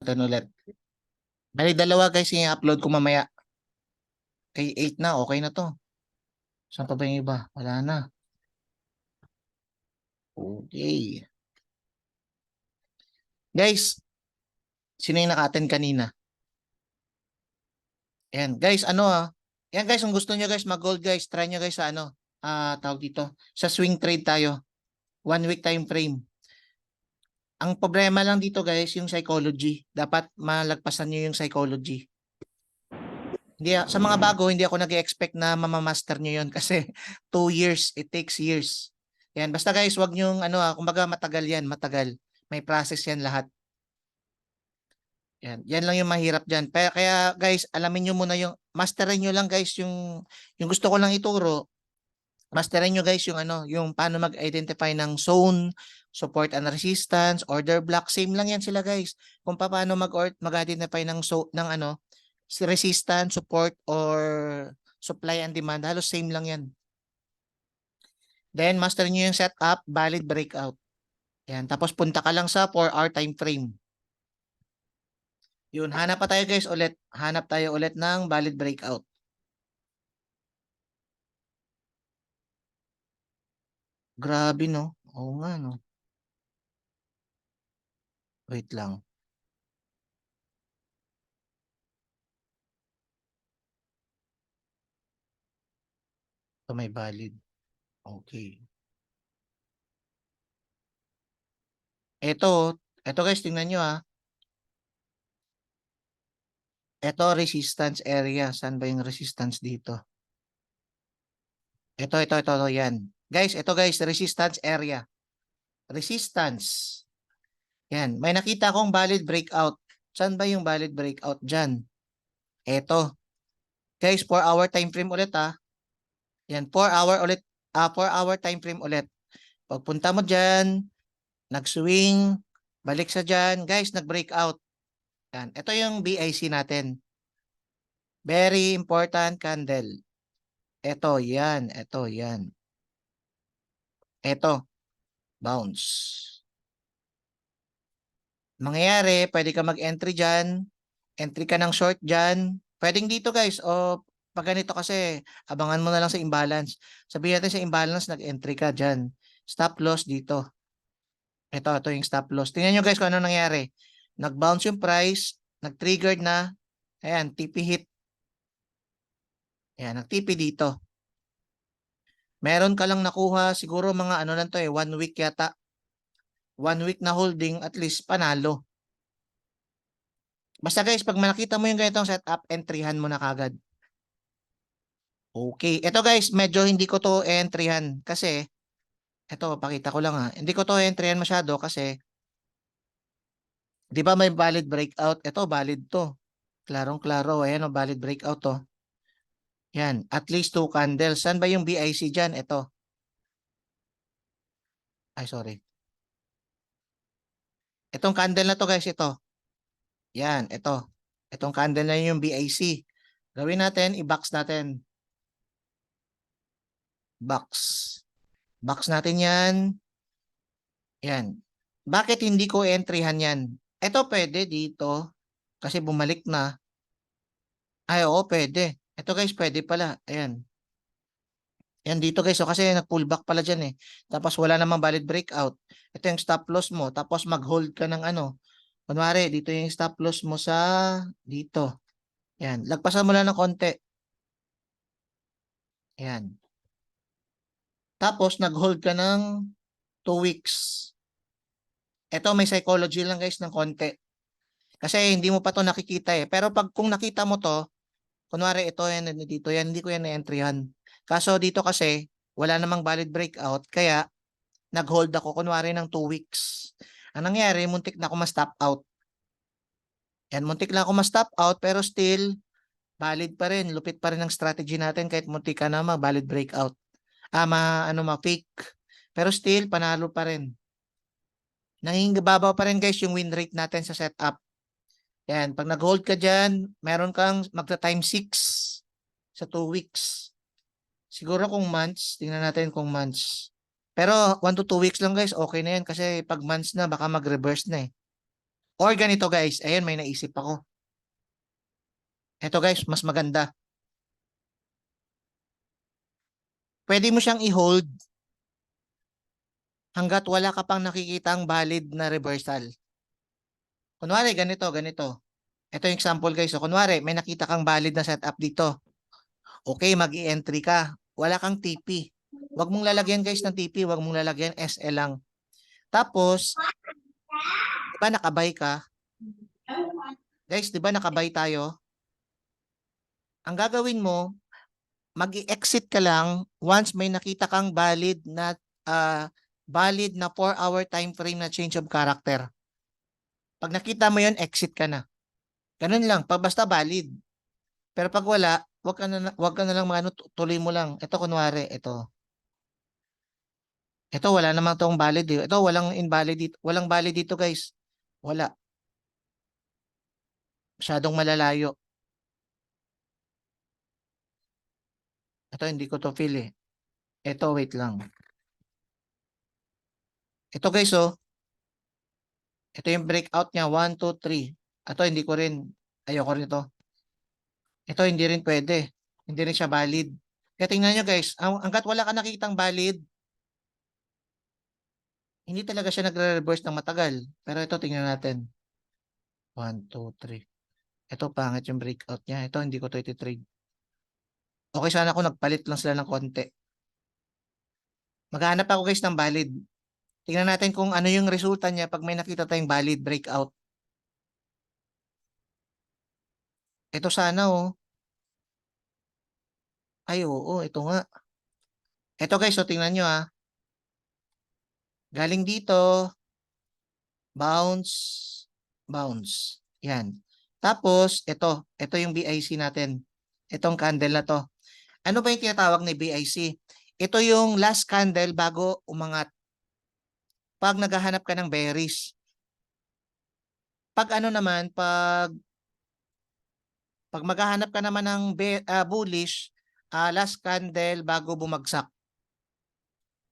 natin ulit. Bali, dalawa guys yung i-upload ko mamaya. Kay 8 na, okay na to. Saan pa ba yung iba? Wala na. Okay. Guys, sino yung naka-attend kanina? Ayan, guys, ano Ayan guys, kung gusto nyo guys mag-gold guys, try nyo guys sa tawag dito. Sa swing trade tayo. 1 week time frame. Ang problema lang dito guys, yung psychology. Dapat malagpasan nyo yung psychology. Hindi, sa mga bago, hindi ako nag-expect na mamamaster nyo yun kasi 2 years, it takes years. Yan, basta guys, wag nyo, kumbaga matagal yan, matagal. May process yan lahat. Yan lang yung mahirap dyan. Kaya guys, alamin nyo muna masterin nyo lang guys yung gusto ko lang ituro. Masterin nyo guys yung paano mag-identify ng zone, support and resistance, order block, same lang yan sila guys. Kung paano mag-identify ng resistance, support, or supply and demand, halos same lang yan. Then, master nyo yung setup, valid breakout. Yan. Tapos, punta ka lang sa 4-hour time frame. Yun. Hanap pa tayo guys ulit. Hanap tayo ulit ng valid breakout. Grabe, no? Oo nga, no? Wait lang. Ito may valid. Okay. Ito guys, tingnan nyo Ito, resistance area. Saan ba yung resistance dito? Ito, yan. Guys, ito guys, resistance area. Resistance. Yan. May nakita akong valid breakout. Saan ba yung valid breakout dyan? Ito. Guys, 4-hour time frame ulit Yan, 4-hour ulit. 4-hour time frame ulit. Pagpunta mo dyan, nag-swing, balik sa dyan. Guys, nag-breakout. Yan. Ito yung BIC natin. Very important candle. Ito, yan. Ito, yan. Ito. Bounce. Mangyayari, pwede ka mag-entry dyan. Entry ka ng short dyan. Pwedeng dito guys. O pag ganito kasi, abangan mo na lang sa imbalance. Sabihin natin sa imbalance, nag-entry ka dyan. Stop loss dito. Ito yung stop loss. Tingnan nyo guys kung ano nangyari. Nag-bounce yung price. Nag-triggered na. Ayan, TP hit. Ayan, nag-TP dito. Meron ka lang nakuha, siguro mga lang to 1 week yata. 1 week na holding, at least panalo. Basta guys, pag nakita mo yung ganitong setup, entryhan mo na kagad. Okay. Ito guys, medyo hindi ko to entryhan kasi, ito, pakita ko lang Hindi ko to entryhan masyado kasi, di ba may valid breakout? Ito, valid to. Klarong-klaro. Ayan o, valid breakout to. Yan. At least 2 candles. Saan ba yung BIC dyan? Ito. Ay, sorry. Itong candle na to guys, ito. Yan, ito. Itong candle na yung BIC. Gawin natin, i-box natin. Box. Box natin yan. Yan. Bakit hindi ko entryhan yan? Ito pwede dito. Kasi bumalik na. Ay, oo, pwede. Ito guys, pwede pala. Ayan. Yan dito guys. So, kasi nag-pullback pala dyan Tapos wala namang valid breakout. Ito yung stop loss mo. Tapos mag-hold ka ng Kunwari, dito yung stop loss mo sa dito. Yan. Lagpasan mo lang ng konti. Yan. Tapos, nag-hold ka ng 2 weeks. Ito, may psychology lang guys ng konti. Kasi hindi mo pa to nakikita Pero kung nakita mo to, kunwari ito yan, dito yan, hindi ko yan na-entryhan. Kaso dito kasi, wala namang valid breakout, kaya nag-hold ako kunwari ng 2 weeks. Ang nangyari, muntik na ako ma-stop out. Yan, muntik na ako ma-stop out, pero still, valid pa rin. Lupit pa rin ang strategy natin kahit muntik ka na ma-valid breakout. Ma-fake. Pero still, panalo pa rin. Nangingibabaw pa rin guys yung win rate natin sa setup. Yan, pag nag-hold ka dyan, meron kang magta-time 6 sa 2 weeks. Siguro kung months, tingnan natin kung months. Pero 1 to 2 weeks lang guys, okay na yan kasi pag months na, baka mag-reverse na Or ganito guys, ayan may naisip ako. Ito guys, mas maganda. Pwede mo siyang i-hold hanggat wala ka pang nakikitang valid na reversal. Kunwari, ganito. Ito yung example guys. So, kunwari, may nakita kang valid na setup dito. Okay, mag-i-entry ka. Wala kang TP. Huwag mong lalagyan guys ng TP. Huwag mong lalagyan SL lang. Tapos, di ba nakabay ka? Guys, di ba nakabay tayo? Ang gagawin mo, mag-i-exit ka lang once may nakita kang valid na 4-hour time frame na change of character. Pag nakita mo yun, exit ka na. Ganun lang, pag basta valid. Pero pag wala, wag ka na lang tuloy mo lang. Ito kunwari, ito. Ito wala namang tong valid eh. Ito walang valid dito, guys. Wala. Masyadong malalayo. Ito hindi ko to feel eh. Ito wait lang. Ito guys oh. Ito yung breakout niya 1 2 3. Ito hindi ko rin. Ayoko rin ito. Ito hindi rin pwede. Hindi rin siya valid. Kaya tingnan nyo guys, hanggat wala ka nakikitang valid, hindi talaga siya nagre-reverse ng matagal. Pero ito tingnan natin. 1 2 3. Ito pangit yung breakout niya. Ito hindi ko to iti-trade. Okay sana ako nagpalit lang sila ng konti. Maghanap ako guys ng valid. Tingnan natin kung ano yung resulta niya pag may nakita tayong valid breakout. Ito sana oh. Ay oo, ito nga. Ito guys, so tingnan nyo ah. Galing dito, bounce, bounce. Yan. Tapos, ito yung BIC natin. Itong candle na to. Ano ba yung tinatawag ni BIC? Ito yung last candle bago umangat. Pag naghahanap ka ng bearish. Pag ano naman, pag maghahanap ka naman ng bullish, last candle bago bumagsak.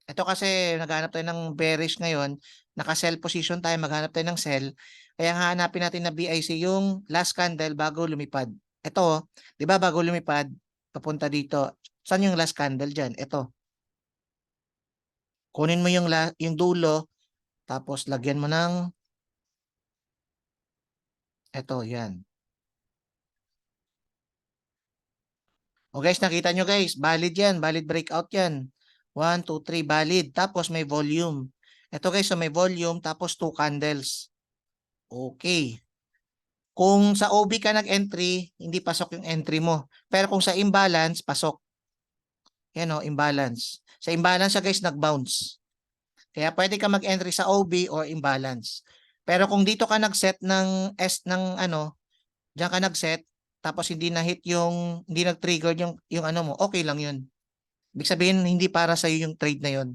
Ito kasi naghahanap tayo ng bearish ngayon, naka-sell position tayo, maghanap tayo ng sell. Kaya hahanapin natin na BIC yung last candle bago lumipad. Ito, 'di ba bago lumipad, papunta dito. Saan yung last candle diyan? Ito. Kunin mo yung dulo, tapos lagyan mo ng ito, yan. O guys, nakita nyo guys, valid yan, valid breakout yan. 1, 2, 3, valid. Tapos may volume. Ito guys, so may volume, tapos 2 candles. Okay. Kung sa OB ka nag-entry, hindi pasok yung entry mo. Pero kung sa imbalance, pasok. Yan o, imbalance. Sa imbalance siya guys, nag-bounce. Kaya pwede ka mag-entry sa OB or imbalance. Pero kung dito ka nag-set ng S ng ano, diyan ka nag-set, tapos hindi na-hit hindi nag-trigger yung ano mo, okay lang yun. Ibig sabihin, hindi para sa'yo yung trade na yun.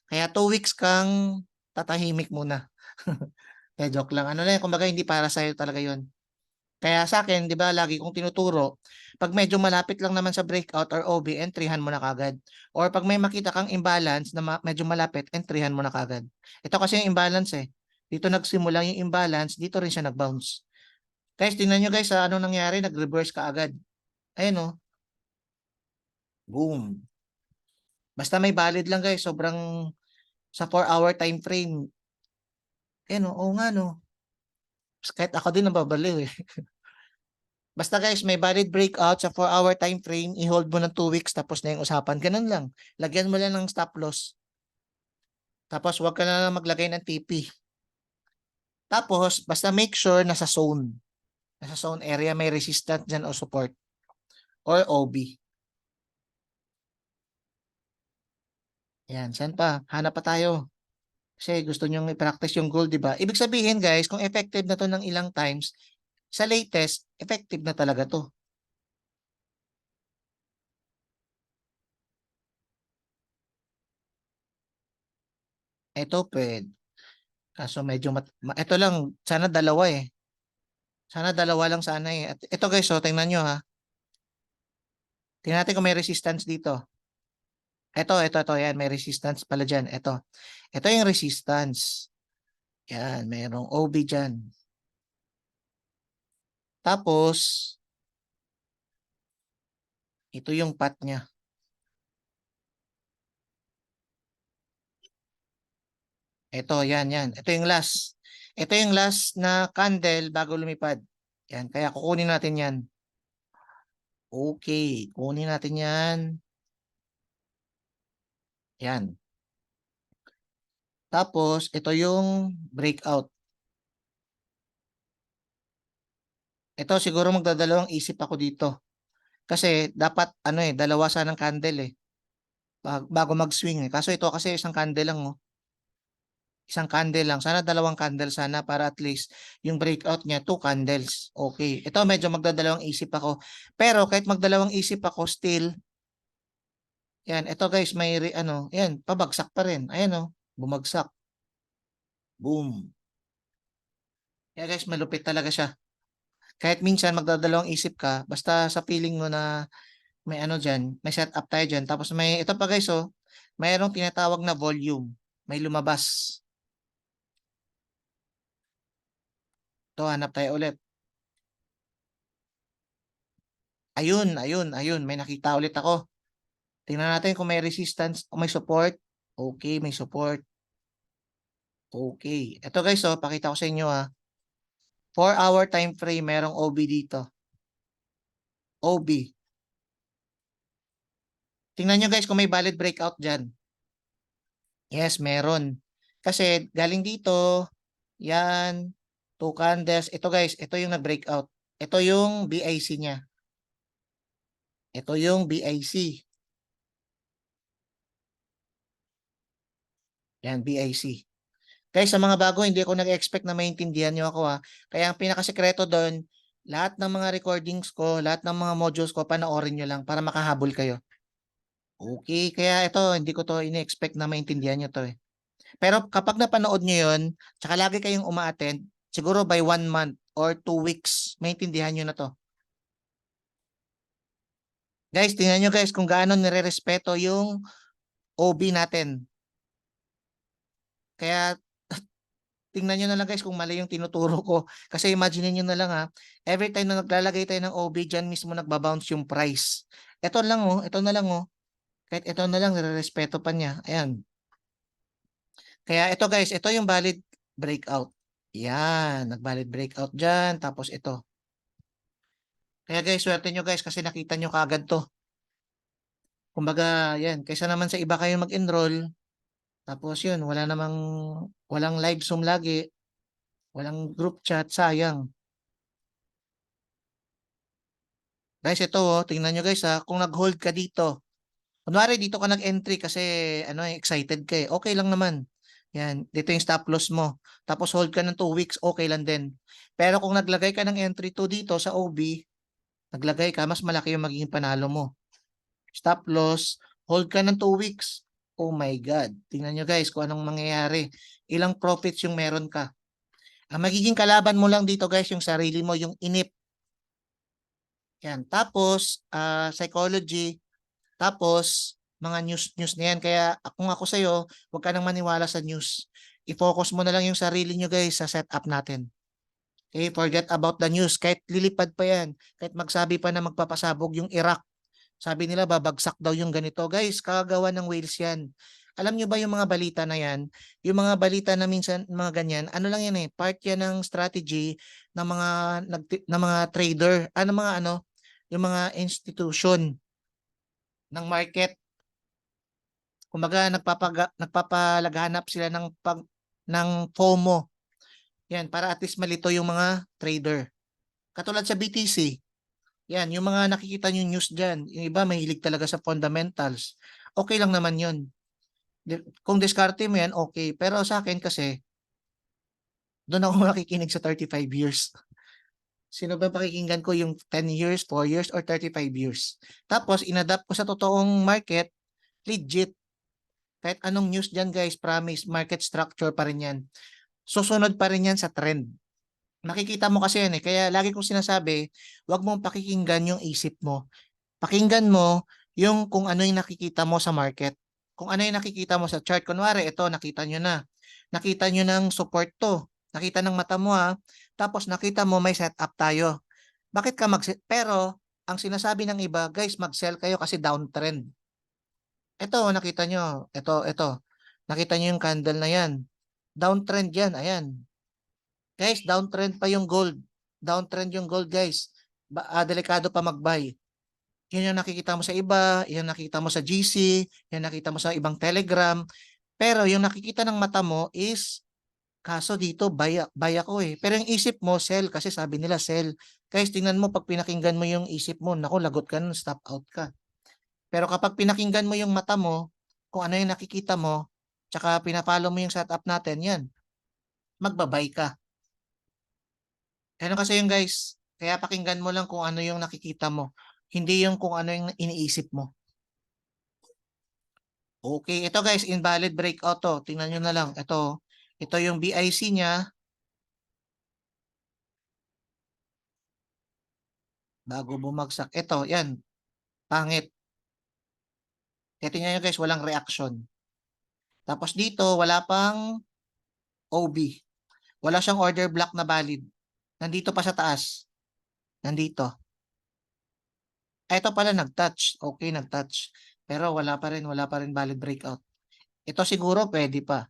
Kaya 2 weeks kang tatahimik muna. Kaya joke lang. Ano na yun, kumbaga hindi para sa'yo talaga yun. Kaya sa akin, 'di ba, lagi kong tinuturo, pag medyo malapit lang naman sa breakout or OB, entryhan mo na kagad. Or pag may makita kang imbalance na medyo malapit, entryhan mo na kagad. Ito kasi yung imbalance eh. Dito nagsimula yung imbalance, dito rin siya nag-bounce. Guys, tingnan nyo guys, ano nangyari, nag-reverse ka agad. Ayun oh. Boom. Basta may valid lang guys, sobrang sa 4-hour time frame. Ayun oh, oo nga no. Kahit ako din nababaliw eh. Basta guys, may valid breakout sa 4-hour time frame, i-hold mo ng 2 weeks tapos na yung usapan. Ganun lang. Lagyan mo lang ng stop loss. Tapos huwag ka na lang maglagay ng TP. Tapos, basta make sure nasa zone. Nasa zone area, may resistance dyan o support. Or OB. Yan, saan pa? Hanap pa tayo. Kasi gusto nyong i-practice yung goal, di ba? Ibig sabihin guys, kung effective na to ng ilang times, sa latest, effective na talaga to. Ito pwede. Kaso medyo ito lang, sana dalawa eh. Sana dalawa lang sana eh. At ito guys, so tingnan nyo ha. Tingnan natin kung may resistance dito. Ito, yan, may resistance pala dyan. Ito yung resistance. Yan, mayroong OB dyan. Tapos, ito yung path niya. Ito, yan, yan. Ito yung last. Ito yung last na candle bago lumipad. Yan, kaya kukunin natin yan. Okay, kunin natin yan. Yan. Tapos, ito yung breakout. Ito siguro magdadalawang isip ako dito. Kasi dapat ano dalawa sanang candle bago mag-swing. Kaso ito kasi isang candle lang oh. Isang candle lang. Sana dalawang candle sana para at least yung breakout niya two candles. Okay. Ito medyo magdadalawang isip ako. Pero kahit magdalawang isip ako still yan, ito guys yan, pabagsak pa rin. Ayan oh, bumagsak. Boom. Yeah guys, malupit talaga siya. Kahit minsan magdadalawang isip ka, basta sa feeling mo na may ano diyan, may setup tayo diyan. Tapos may ito pa guys oh, mayroong tinatawag na volume. May lumabas. Ito hanap tayo ulit. Ayun, ayun, ayun, may nakita ulit ako. Tingnan natin kung may resistance o may support. Okay, may support. Okay. Ito guys oh, pakita ko sa inyo 4-hour time frame merong OB dito. OB. Tingnan nyo guys kung may valid breakout diyan. Yes, meron. Kasi galing dito, yan, two candles. Ito guys, ito yung nag-breakout. Ito yung BIC niya. Ito yung BIC. Yan, BIC. Guys, sa mga bago, hindi ako nag-expect na maintindihan nyo ako Kaya ang pinakasekreto doon, lahat ng mga recordings ko, lahat ng mga modules ko, panoorin nyo lang para makahabol kayo. Okay, kaya ito, hindi ko to ini-expect na maintindihan nyo to Pero kapag napanood nyo yun, tsaka lagi kayong uma-attend, siguro by 1 month or 2 weeks, maintindihan nyo na to. Guys, tingnan nyo guys kung gaano nire-respeto yung OB natin. Kaya tingnan nyo na lang guys kung mali yung tinuturo ko. Kasi imagine nyo na lang every time na naglalagay tayo ng OB, dyan mismo nagbabounce yung price. Ito lang ito na lang Kahit ito na lang, nire-respeto pa niya. Ayan. Kaya ito guys, ito yung valid breakout. Yan, nag-valid breakout dyan. Tapos ito. Kaya guys, swerte nyo guys kasi nakita nyo kaagad to. Kumbaga, yan, kaysa naman sa iba kayo mag-enroll, tapos yun, walang live Zoom lagi, walang group chat, sayang. Guys, ito tingnan nyo guys kung nag-hold ka dito, kunwari dito ka nag-entry kasi excited ka okay lang naman. Yan, dito yung stop loss mo. Tapos hold ka ng 2 weeks, okay lang din. Pero kung naglagay ka ng entry 2 dito sa OB, naglagay ka, mas malaki yung magiging panalo mo. Stop loss, hold ka ng 2 weeks. Oh my God. Tingnan nyo guys kung anong mangyayari. Ilang profits yung meron ka. Ang magiging kalaban mo lang dito guys, yung sarili mo, yung inip. Yan. Tapos, psychology. Tapos, mga news na yan. Kaya kung ako sa'yo, huwag ka nang maniwala sa news. I-focus mo na lang yung sarili nyo guys sa setup natin. Okay, forget about the news. Kahit lilipad pa yan. Kahit magsabi pa na magpapasabog yung Iraq. Sabi nila babagsak daw yung ganito. Guys, kagawa ng whales yan. Alam nyo ba yung mga balita na yan? Yung mga balita na minsan, mga ganyan, ano lang yan part yan ng strategy ng mga trader, yung mga institution ng market. Kumbaga nagpapalaghanap sila ng FOMO. Yan, para at least malito yung mga trader. Katulad sa BTC, yan, yung mga nakikita nyo news dyan, yung iba mahilig talaga sa fundamentals. Okay lang naman yun. Kung diskarte mo yan, okay. Pero sa akin kasi, doon ako makikinig sa 35 years. Sino ba pakikinggan ko yung 10 years, 4 years, or 35 years? Tapos, inadapt ko sa totoong market, legit. Kahit anong news dyan guys, promise, market structure pa rin yan. Susunod pa rin yan sa trend. Makikita mo kasi yan Kaya lagi kong sinasabi, wag mong pakikinggan yung isip mo. Pakinggan mo yung kung ano yung nakikita mo sa market. Kung ano yung nakikita mo sa chart. Kunwari, ito, nakita nyo na. Nakita nyo ng support to. Nakita ng mata mo Tapos nakita mo may setup tayo. Bakit ka pero ang sinasabi ng iba, guys, mag-sell kayo kasi downtrend. Ito, nakita nyo. Ito. Nakita nyo yung candle na yan. Downtrend yan. Ayan. Guys, downtrend pa yung gold. Downtrend yung gold, guys. Delikado pa mag-buy. Yan yung nakikita mo sa iba, yan nakikita mo sa GC, yan nakikita mo sa ibang Telegram. Pero yung nakikita ng mata mo is, kaso dito, buy ako eh. Pero yung isip mo, sell. Kasi sabi nila, sell. Guys, tingnan mo, pag pinakinggan mo yung isip mo, naku, lagot ka nun, stop out ka. Pero kapag pinakinggan mo yung mata mo, kung ano yung nakikita mo, tsaka pinapalo mo yung setup natin, yan, magbabay ka. Ano kasi yung guys, kaya pakinggan mo lang kung ano yung nakikita mo, hindi yung kung ano yung iniisip mo. Okay, ito guys, invalid breakout to. Tingnan nyo na lang. Ito yung BIC niya. Bago bumagsak. Ito, yan. Pangit. Kaya tingnan nyo guys, walang reaction. Tapos dito, wala pang OB. Wala siyang order block na valid. Nandito pa sa taas. Nandito. Ito pala nag-touch. Okay, nag-touch. Pero wala pa rin valid breakout. Ito siguro pwede pa.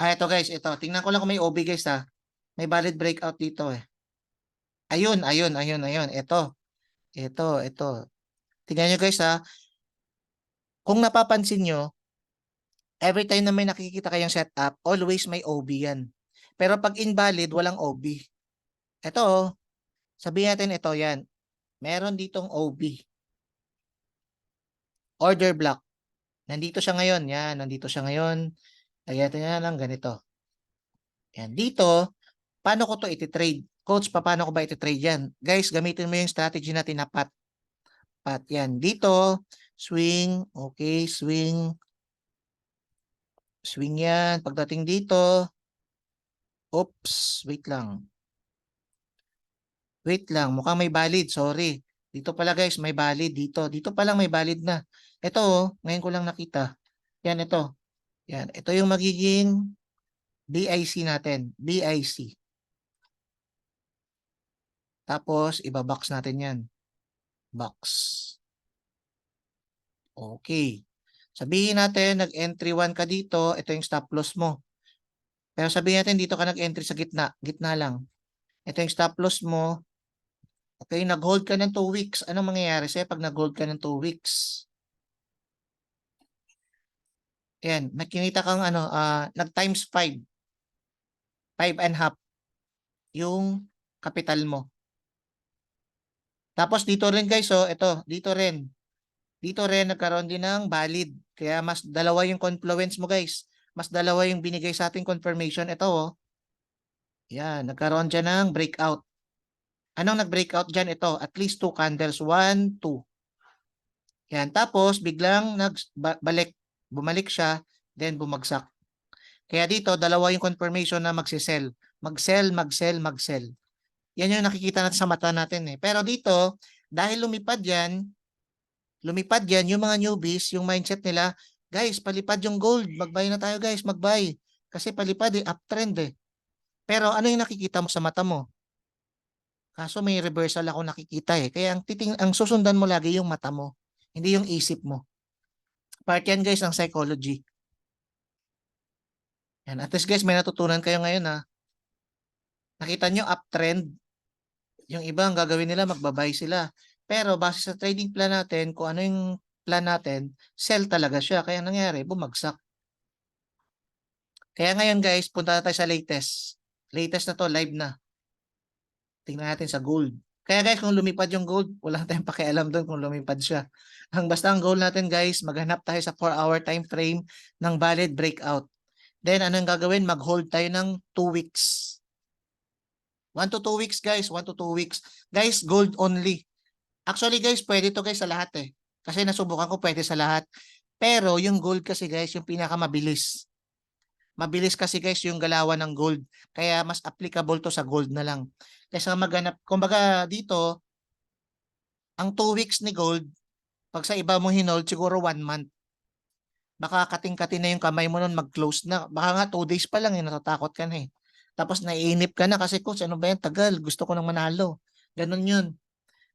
Ito guys, ito. Tingnan ko lang kung may OB guys ha. May valid breakout dito eh. Ayun. Ito. Tingnan nyo guys ha. Kung napapansin nyo, every time na may nakikita kayong setup, always may OB yan. Pero pag invalid, walang OB. Ito oh. Sabihin natin ito yan. Meron ditong OB. Order block. Nandito siya ngayon. Yan, nandito siya ngayon. Lagyan natin lang ganito. Yan. Dito, paano ko to iti-trade? Coach, paano ko ba iti-trade yan? Guys, gamitin mo yung strategy natin na pat. Pat yan. Dito, swing. Okay, swing. Swing yan. Pagdating dito, oops, wait lang. Wait lang, mukhang may valid. Sorry. Dito pala guys, may valid dito. Dito pa lang may valid na. Ito, oh, ngayon ko lang nakita. Yan, ito. Yan. Ito yung magiging BIC natin. BIC. Tapos, ibabox natin yan. Box. Okay. Sabihin natin, nag-entry 1 ka dito. Ito yung stop loss mo. Pero sabihin natin, dito ka nag-entry sa gitna. Gitna lang. Ito yung stop loss mo. Okay, nag-hold ka ng 2 weeks. Anong mangyayari sa'yo pag nag-hold ka ng 2 weeks? Ayan, nakinita kang nag times 5. 5.5 yung kapital mo. Tapos dito rin guys, oh, ito, dito rin. Dito rin nagkaroon din ng valid. Kaya mas dalawa yung confluence mo guys. Mas dalawa yung binigay sa ating confirmation. Ito oh. Yan, nagkaroon dyan ng breakout. Anong nag-breakout dyan? Ito, at least 2 candles. 1, 2. Yan, tapos biglang bumalik siya, then bumagsak. Kaya dito, dalawa yung confirmation na magsisell. Mag-sell. Yan yung nakikita natin sa mata natin eh. Pero dito, dahil lumipad yan, yung mga newbies, yung mindset nila, guys, palipad yung gold. Mag-buy na tayo guys, mag-buy. Kasi palipad eh, uptrend eh. Pero ano yung nakikita mo sa mata mo? Kaso may reversal ako nakikita eh. Kaya ang susundan mo lagi yung mata mo, hindi yung isip mo. Part yan guys ng psychology. Yan. At least guys, may natutunan kayo ngayon ha. Nakita nyo uptrend. Yung iba ang gagawin nila, magbabay sila. Pero base sa trading plan natin, kung ano yung plan natin, sell talaga siya. Kaya nangyari, bumagsak. Kaya ngayon guys, punta na tayo sa latest. Latest na to, live na. Tingnan natin sa gold. Kaya guys, kung lumipad yung gold, wala tayong pakialam doon kung lumipad siya. Basta ang goal natin guys, maghanap tayo sa 4-hour time frame ng valid breakout. Then ano yung gagawin? Mag-hold tayo ng 2 weeks. 1 to 2 weeks guys, 1 to 2 weeks. Guys, gold only. Actually guys, pwede to guys sa lahat eh. Kasi nasubukan ko pwede sa lahat. Pero yung gold kasi guys, yung pinakamabilis. Mabilis kasi guys yung galawan ng gold. Kaya mas applicable to sa gold na lang. Kaysa maghanap, kumbaga dito, ang 2 weeks ni gold, pag sa iba mo hinold, siguro 1 month. Baka kating-kating na yung kamay mo nun, mag-close na. Baka nga 2 days pa lang, natatakot ka na eh. Tapos naiinip ka na kasi coach, ano ba yan, tagal, gusto ko nang manalo. Ganun yun.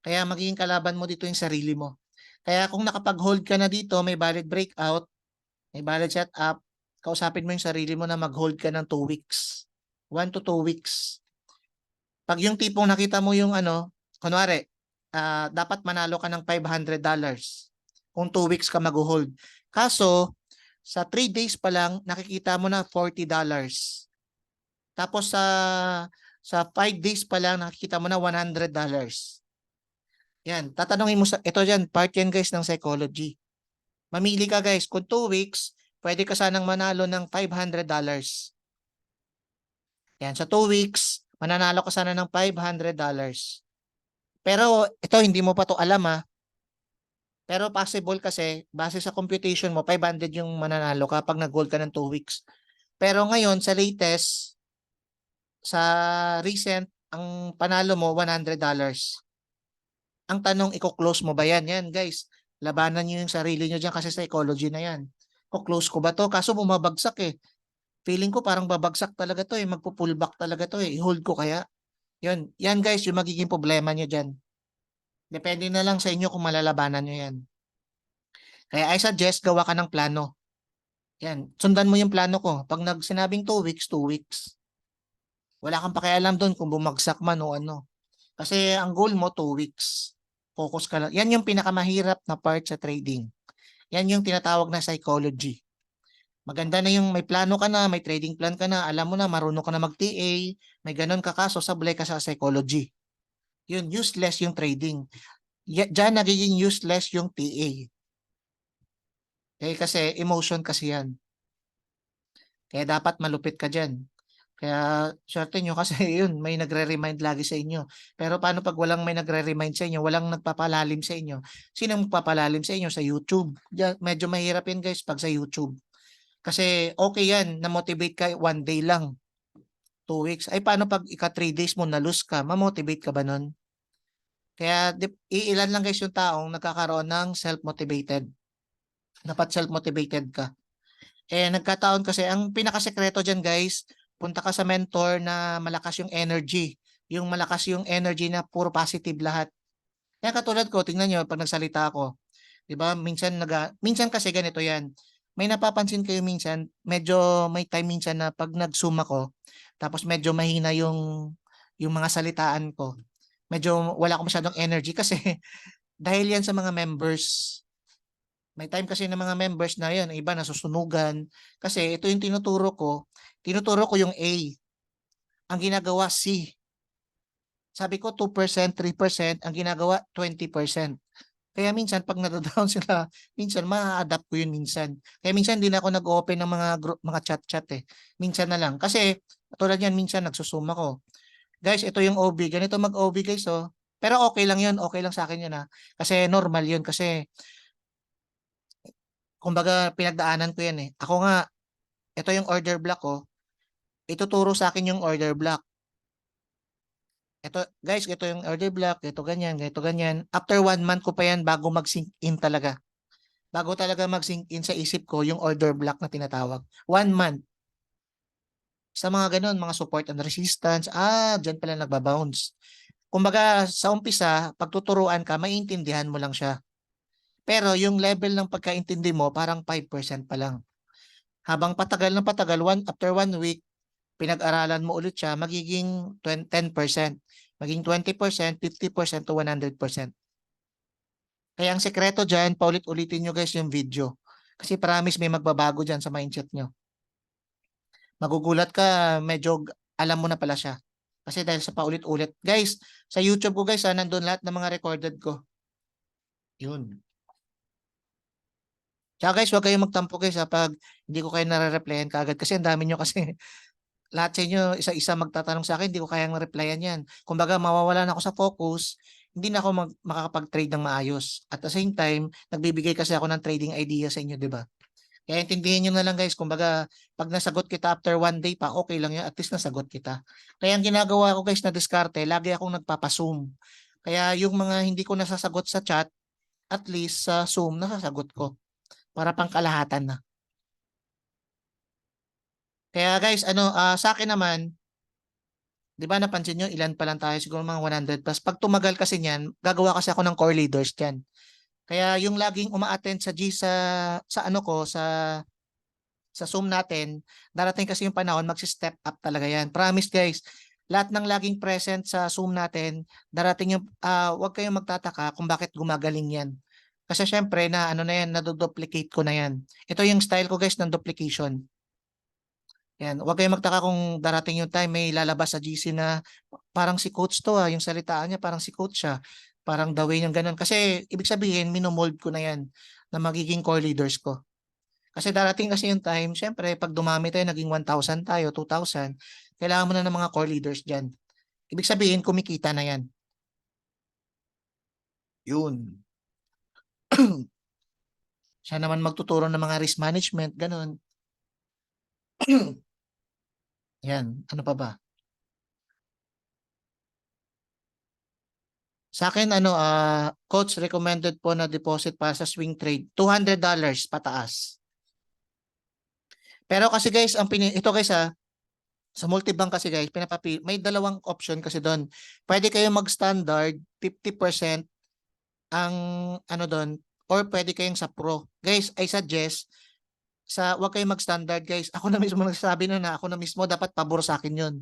Kaya magiging kalaban mo dito yung sarili mo. Kaya kung nakapag-hold ka na dito, may valid breakout, may valid setup, kausapin mo yung sarili mo na mag-hold ka ng 2 weeks. 1 to 2 weeks. Pag yung tipong nakita mo yung ano, kunwari, dapat manalo ka ng $500 kung 2 weeks ka mag-hold. Kaso, sa 3 days pa lang, nakikita mo na $40. Tapos sa 5 days pa lang, nakikita mo na $100. Yan, tatanungin mo ito dyan, part yan guys ng psychology. Mamili ka guys, kung 2 weeks, pwede ka sanang manalo ng $500. Yan, sa 2 weeks, mananalo ka sana ng $500. Pero ito, hindi mo pa to alam ha. Pero possible kasi, base sa computation mo, 500 yung mananalo kapag nag-gold ka ng 2 weeks. Pero ngayon, sa latest, sa recent, ang panalo mo, $100. Ang tanong, i-close mo ba yan? Yan guys, labanan nyo yung sarili nyo dyan kasi psychology na yan. Close ko ba to? Kaso bumabagsak eh. Feeling ko parang babagsak talaga to eh. Magpo-pullback talaga to eh. I-hold ko kaya? Yun. Yan guys, yung magiging problema nyo dyan. Depende na lang sa inyo kung malalabanan nyo yan. Kaya I suggest gawa ka ng plano. Yan. Sundan mo yung plano ko. Pag sinabing 2 weeks, 2 weeks. Wala kang pakialam doon kung bumagsak man o ano. Kasi ang goal mo 2 weeks. Focus ka lang. Yan yung pinakamahirap na part sa trading. Yan yung tinatawag na psychology. Maganda na yung may plano ka na, may trading plan ka na, alam mo na, marunong ka na mag-TA, may ganun ka kaso, sablay ka sa psychology. Yun, useless yung trading. Diyan nagiging useless yung TA. Kasi emotion kasi yan. Kaya dapat malupit ka dyan. Kaya swerte nyo kasi yun, may nagre-remind lagi sa inyo. Pero paano pag walang may nagre-remind sa inyo, walang nagpapalalim sa inyo? Sino magpapalalim sa inyo? Sa YouTube. Medyo mahirap yun guys pag sa YouTube. Kasi okay yan, na-motivate ka 1 day lang, 2 weeks. Ay paano pag ika 3 days mo na-lose ka, ma-motivate ka ba nun? Kaya iilan lang guys yung taong nagkakaroon ng self-motivated. Dapat self-motivated ka. Nagkataon kasi, ang pinakasekreto dyan guys, punta ka sa mentor na malakas yung energy. Yung malakas yung energy na puro positive lahat. Kaya katulad ko, tingnan nyo, pag nagsalita ako, di ba, minsan kasi ganito yan. May napapansin kayo minsan, medyo may time minsan na pag nag-zoom ako, tapos medyo mahina yung mga salitaan ko. Medyo wala akong masyadong energy kasi dahil yan sa mga members. May time kasi ng mga members na yan, iba nasusunugan. Kasi ito yung tinuturo ko yung A. Ang ginagawa C. Sabi ko 2%, 3%, ang ginagawa 20%. Kaya minsan pag nadadown sila, minsan ma-adapt ko yun minsan. Kaya minsan hindi na ako nag-open ng mga chat-chat eh. Minsan na lang. Kasi tulad yan, minsan nagsusum ako. Guys, ito yung OB. Ganito mag-OB guys oh. Pero okay lang yun. Okay lang sa akin yun ha. Kasi normal yun. Kasi kumbaga pinagdaanan ko yan eh. Ako nga, ito yung order block ko. Ituturo sa akin yung order block. Ito, guys, ito yung order block. Ito ganyan, ito ganyan. After 1 month ko pa yan bago mag-sink in talaga. Bago talaga mag-sink in sa isip ko yung order block na tinatawag. 1 month. Sa mga ganun, mga support and resistance, dyan pala nagbabounce. Kumbaga, sa umpisa, pagtuturuan ka, maiintindihan mo lang siya. Pero yung level ng pagkaintindi mo, parang 5% pa lang. Habang patagal ng patagal, after 1 week, pinag-aralan mo ulit siya, magiging 10%, maging 20%, 50% to 100%. Kaya ang sekreto dyan, paulit-ulitin nyo guys yung video. Kasi promise may magbabago dyan sa mindset nyo. Magugulat ka, medyo alam mo na pala siya. Kasi dahil sa paulit-ulit. Guys, sa YouTube ko guys, nandun lahat ng mga recorded ko. Yun. Tsaka guys, huwag kayong magtampo guys pag hindi ko kayo nare-replyan kaagad kasi ang dami nyo kasi lahat sa inyo isa-isa magtatanong sa akin, hindi ko kayang replyan yan. Kumbaga, mawawalan ako sa focus, hindi na ako makakapag-trade ng maayos. At the same time, nagbibigay kasi ako ng trading idea sa inyo, di ba? Kaya intindihin nyo na lang guys, kumbaga, pag nasagot kita after 1 day pa, okay lang yan, at least nasagot kita. Kaya ang ginagawa ko guys na diskarte, lagi akong nagpapasum. Kaya yung mga hindi ko nasasagot sa chat, at least sa Zoom, nasasagot ko. Para pangkalahatan na. Kaya guys, sa akin naman, 'di ba napansin nyo, ilan pa lang tayo, siguro mga 100 plus. Pag tumagal kasi niyan, gagawa kasi ako ng core leaders diyan. Kaya yung laging uma-attend sa G sa ano ko, sa Zoom natin, darating kasi yung panahon, magsi-step up talaga yan. Promise guys, lahat ng laging present sa Zoom natin, darating yung, wag kayong magtataka kung bakit gumagaling yan. Kasi syempre, na ano na yan, naduduplicate ko na yan. Ito yung style ko guys ng duplication. Yan, wag kayong magtaka kung darating yung time may lalabas sa GC na parang si coach to yung salitaan niya parang si coach siya. Parang the way niyang ganun. Kasi ibig sabihin, minomold ko na yan na magiging core leaders ko. Kasi darating kasi yung time, syempre, pag dumami tayo, naging 1,000 tayo, 2,000, kailangan mo na ng mga core leaders dyan. Ibig sabihin, kumikita na yan. Yun. Siya naman magtuturo ng mga risk management, ganun. Yan, ano pa ba? Sa akin, coach recommended po na deposit para sa swing trade, $200 pataas. Pero kasi guys, ito guys sa multibank kasi guys, may dalawang option kasi doon. Pwede kayo mag-standard 50% ang ano doon or pwede kayong sa pro. Guys, I suggest wag kayong mag-standard guys. Ako na mismo nagsasabi na ako na mismo dapat pabor sa akin 'yun.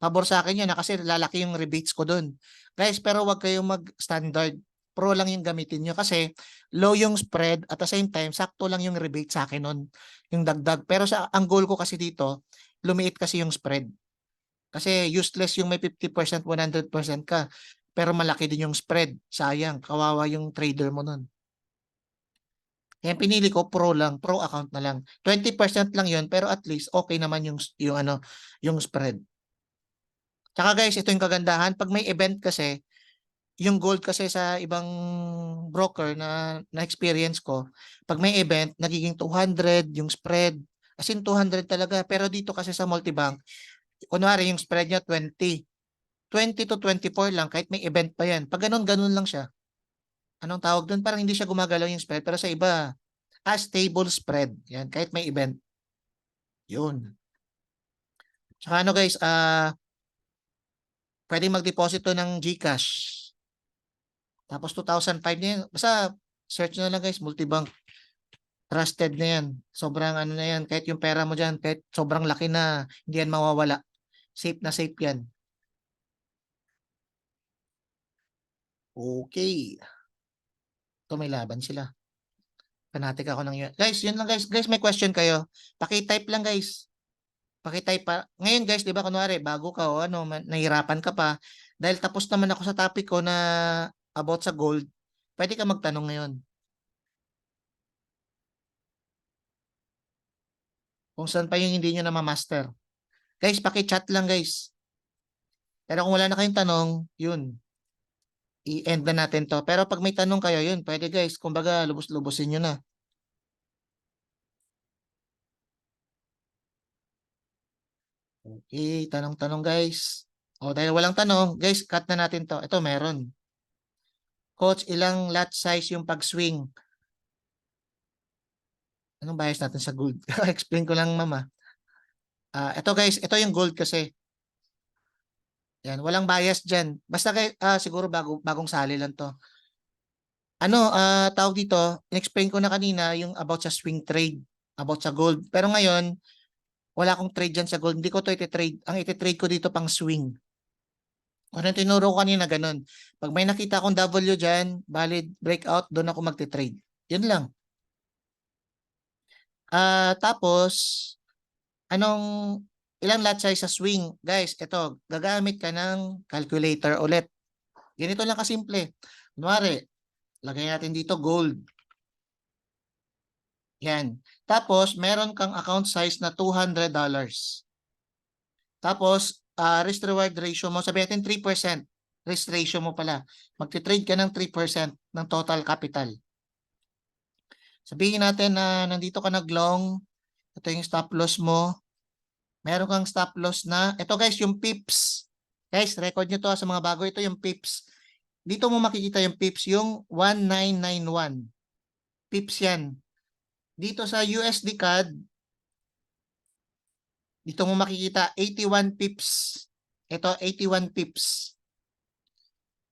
Pabor sa akin 'yun kasi lalaki yung rebates ko doon. Guys, pero wag kayong mag-standard. Pro lang yung gamitin nyo kasi low yung spread at the same time sakto lang yung rebate sa akin nun, yung dagdag. Pero ang goal ko kasi dito, lumiit kasi yung spread. Kasi useless yung may 50%, 100% ka. Pero malaki din yung spread. Sayang, kawawa yung trader mo nun. Kaya pinili ko pro lang, pro account na lang. 20% lang yun, pero at least okay naman yung spread. Tsaka guys, ito yung kagandahan. Pag may event kasi, yung gold kasi sa ibang broker na experience ko, pag may event, nagiging 200 yung spread. As in 200 talaga. Pero dito kasi sa multibank, kunwari yung spread niya 20. 20 to 24 lang kahit may event pa yan. Pag ganun, ganun lang siya. Anong tawag doon? Parang hindi siya gumagalaw yung spread. Pero sa iba, stable spread. Yan, kahit may event. Yun. Tsaka ano guys, pwede magdeposito ng GCash. Tapos 2005 na yan. Basta search na lang guys, multibank. Trusted na yan. Sobrang ano na yan. Kahit yung pera mo dyan, kahit sobrang laki na, hindi yan mawawala. Safe na safe yan. Okay. Ito may laban sila. Fanatic ako ng yun. Guys, yun lang guys. Guys, may question kayo. Paki-type lang guys. Paki-type pa. Ngayon guys, di ba kunwari, bago ka o nahirapan ka pa. Dahil tapos naman ako sa topic ko na about sa gold, pwede ka magtanong ngayon. Kung saan pa yung hindi nyo na ma-master. Guys, paki-chat lang guys. Pero kung wala na kayong tanong, yun. I-end na natin to. Pero pag may tanong kayo, yun, pwede guys. Kumbaga, lubos-lubosin nyo na. Okay, tanong-tanong guys. O, dahil walang tanong, guys, cut na natin to. Ito, meron. Coach, ilang lot size yung pag-swing? Anong bias natin sa gold? Explain ko lang, mama. Ito guys, ito yung gold kasi. Yan, walang bias dyan. Basta guys, siguro bagong sali lang to. Tawag dito, in-explain ko na kanina yung about sa swing trade, about sa gold. Pero ngayon, wala akong trade dyan sa gold. Hindi ko to iti-trade. Ang iti-trade ko dito pang swing. Kung ano tinuro ko kanina, ganun. Pag may nakita akong W dyan, valid breakout, doon ako magte-trade. Yun lang. Tapos, anong, ilang lot size sa swing? Guys, ito, gagamit ka ng calculator ulit. Ganito lang kasimple. Kunwari, lagay natin dito gold. Yan. Tapos, meron kang account size na $200. Tapos, risk reward ratio mo, sabi natin 3%. Risk ratio mo pala. Magti-trade ka ng 3% ng total capital. Sabihin natin na nandito ka nag-long, ito yung stop loss mo. Meron kang stop loss na, ito guys, yung pips. Guys, record nyo to sa mga bago. Ito yung pips. Dito mo makikita yung pips, yung 1991. Pips yan. Dito sa USD CAD, Dito mo makikita 81 pips. Ito 81 pips.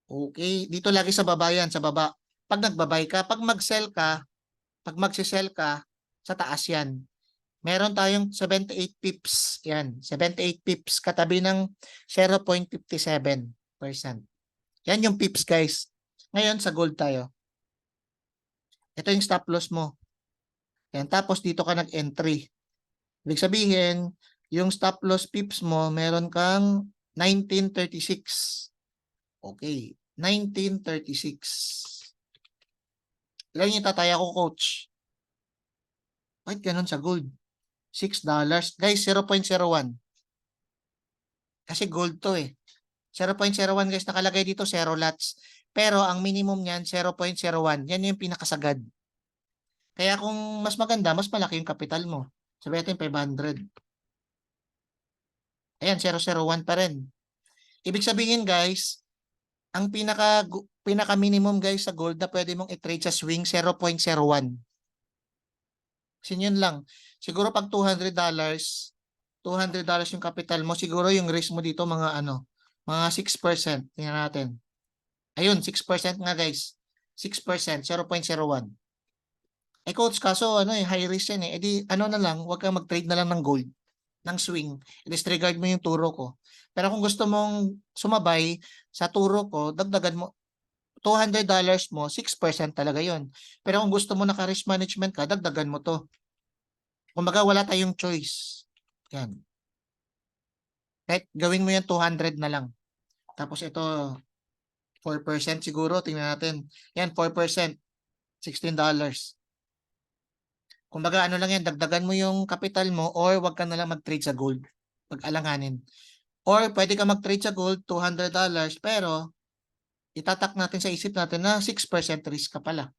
Okay, dito lagi sa baba yan, sa baba. Pag nagbabay ka, pag mag-sell ka, pag magsisell ka, sa taas yan. Meron tayong 78 pips. Yan, 78 pips katabi ng 0.57%. Yan yung pips, guys. Ngayon sa gold tayo. Ito yung stop loss mo. Yan, tapos dito ka nag-entry. Ibig sabihin, yung stop loss pips mo, meron kang 1936. Okay, 1936. Ilan yung tataya ko, coach? Bakit ganun sa gold? $6. Guys, 0.01. Kasi gold to eh. 0.01 guys, nakalagay dito 0 lots. Pero ang minimum niyan, 0.01. Yan yung pinakasagad. Kaya kung mas maganda, mas malaki yung kapital mo. Sabi natin 500. Ayan, 001 pa rin. Ibig sabihin guys, ang pinaka minimum guys sa gold na pwede mong i-trade sa swing 0.01. Sin yun lang. Siguro pag $200 yung capital mo, siguro yung risk mo dito mga ano, mga 6%. Tingnan natin. Ayun, 6% nga guys. 6%, 0.01. Eh coach, kaso ano eh, high risk yan eh. Eh di ano na lang, huwag kang mag-trade na lang ng gold, ng swing. I-disregard mo yung turo ko. Pero kung gusto mong sumabay sa turo ko, dagdagan mo, $200 mo, 6% talaga yon. Pero kung gusto mo naka-risk management ka, dagdagan mo to. Kumbaga wala tayong choice. Yan. Kahit gawin mo yan 200 na lang. Tapos ito 4% siguro, tingnan natin. Yan 4%, $16. Kumbaga ano lang yan, dagdagan mo yung capital mo or wag ka na lang mag-trade sa gold. Pag-alanganin. Or pwede ka mag-trade sa gold $200 pero itatak natin sa isip natin na 6% risk ka pala.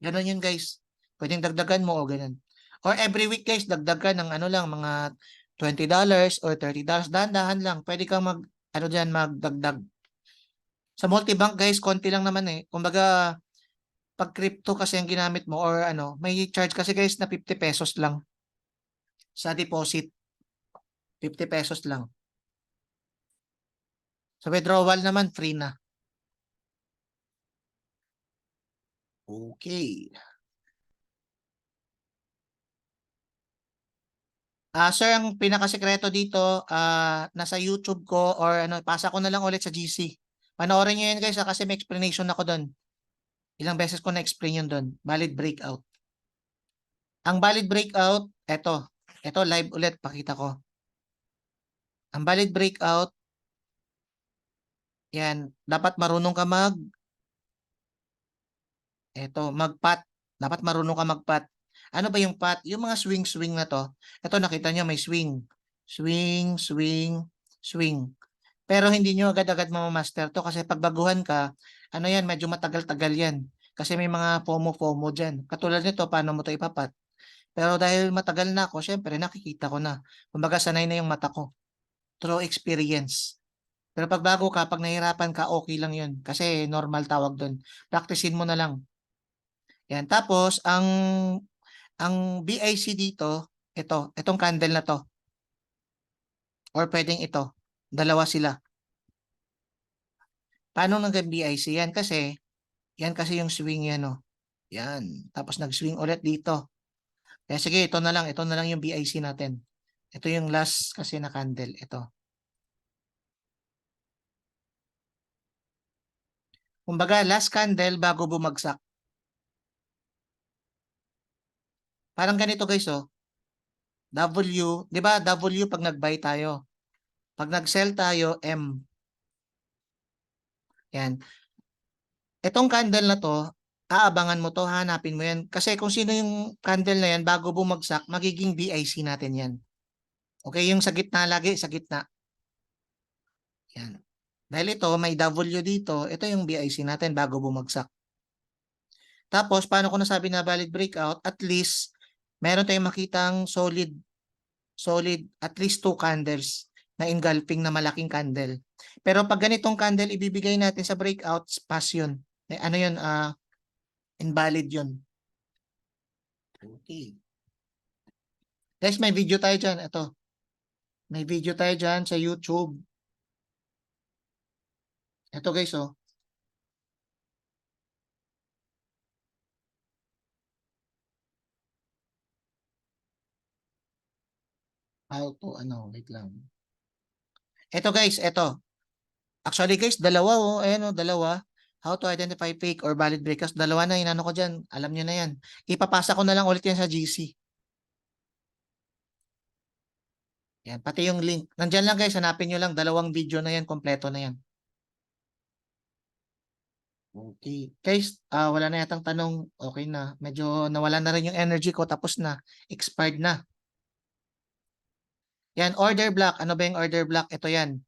Ganon yun guys. Pwedeng dagdagan mo o ganun. Or every week guys, dagdagan ng ano lang, mga $20 or $30. Dahan-dahan lang. Pwede kang ano dyan, magdagdag. Sa multibank guys, konti lang naman eh. Kumbaga, pag crypto kasi ang ginamit mo or ano, may charge kasi guys na 50 pesos lang sa deposit. 50 pesos lang. Sa withdrawal naman, free na. Okay. Sir, ang pinakasekreto dito, nasa YouTube ko or ano, pasa ko na lang ulit sa GC. Panoorin nyo yun guys, kasi may explanation ako doon. Ilang beses ko na-explain yun doon. Valid breakout. Ang valid breakout, eto. Eto, live ulit, pakita ko. Ang valid breakout, yan, dapat marunong ka magpat. Dapat marunong ka magpat. Ano ba yung pat? Yung mga swing-swing na to. Ito, nakita nyo, may swing. Swing, swing, swing. Pero hindi nyo agad-agad mamamaster to kasi pag baguhan ka, ano yan, medyo matagal-tagal yan. Kasi may mga FOMO-FOMO dyan. Katulad nito, paano mo to ipapat? Pero dahil matagal na ako, syempre nakikita ko na. Kumbaga sanay na yung mata ko. Through experience. Pero pag bago ka, pag nahirapan ka, okay lang yun. Kasi normal tawag doon. Practicein mo na lang. Yan. Tapos, ang BIC dito, itong candle na to. Or pwedeng ito. Dalawa sila. Paano naging BIC yan? Yan kasi yung swing yan, oh. Yan. Tapos nag-swing ulit dito. Kaya sige, ito na lang yung BIC natin. Ito yung last kasi na candle. Ito. Kumbaga, last candle bago bumagsak. Parang ganito guys, oh. W, di ba W pag nag-buy tayo. Pag nag-sell tayo, M. Yan. Itong candle na to, aabangan mo to, hanapin mo yan. Kasi kung sino yung candle na yan, bago bumagsak, magiging BIC natin yan. Okay, yung sa gitna lagi, sa gitna. Yan. Dahil ito, may W dito, ito yung BIC natin bago bumagsak. Tapos, paano ko nasabi na valid breakout? At least, meron tayong makitang solid, at least 2 candles na engulfing na malaking candle. Pero pag ganitong candle ibibigay natin sa breakout, pass yun. Ano yun? Invalid yun. Okay. Guys, may video tayo dyan. Ito. May video tayo dyan sa YouTube. Ito guys, oh. How to, wait lang. Ito guys, ito. Actually guys, dalawa, oh. Ayan, oh, dalawa. How to identify fake or valid breakers. Dalawa na, inano ko dyan. Alam nyo na yan. Ipapasa ko na lang ulit yan sa GC. Yan, pati yung link. Nandyan lang guys, hanapin nyo lang. Dalawang video na yan, kompleto na yan. Okay. Guys, wala na yatang tanong. Okay na. Medyo nawala na rin yung energy ko. Tapos na. Expired na. Yan, order block. Ano ba yung order block? Ito yan.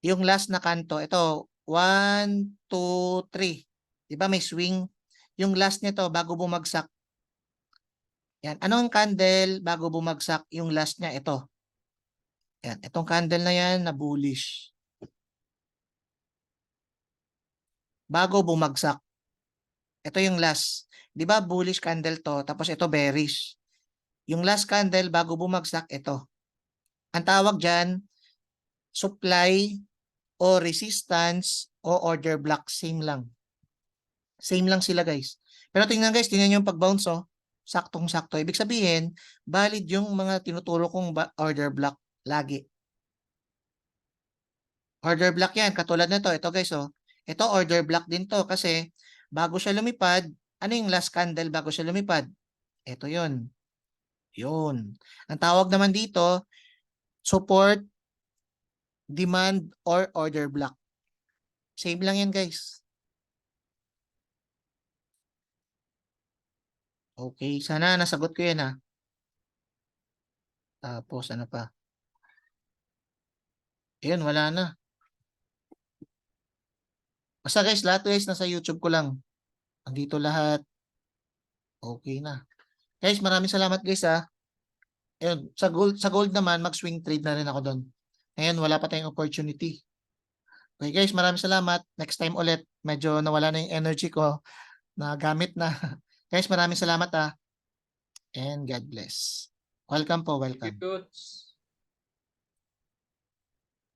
Yung last na kanto. Ito, 1, 2, 3. Diba may swing? Yung last nito, bago bumagsak. Yan. Anong candle bago bumagsak? Yung last niya, ito. Yan. Itong candle na yan, na bullish. Bago bumagsak. Ito yung last. Di ba bullish candle to, tapos ito bearish. Yung last candle bago bumagsak, ito. Ang tawag dyan, supply o resistance o order block, same lang. Same lang sila guys. Pero tingnan guys, tingnan yung pag-bounce, oh. Saktong-sakto. Ibig sabihin, valid yung mga tinuturo kong order block lagi. Order block yan, katulad nito. Ito guys, oh. Ito order block din to kasi bago siya lumipad, ano yung last candle bago siya lumipad? Ito yun. Yun. Ang tawag naman dito, support, demand, or order block. Same lang yan guys. Okay, sana nasagot ko yan, ha. Tapos ano pa? Ayun, wala na. Basta guys, lahat guys nasa YouTube ko lang. Andito lahat. Okay na. Guys, maraming salamat guys, ha. Ayun, sa gold naman, mag-swing trade na rin ako doon. Ngayon, wala pa tayong opportunity. Okay guys, maraming salamat. Next time ulit, medyo nawala na yung energy ko na gamit na. Guys, maraming salamat, ha. And God bless. Welcome po, welcome. Thank you, Coach.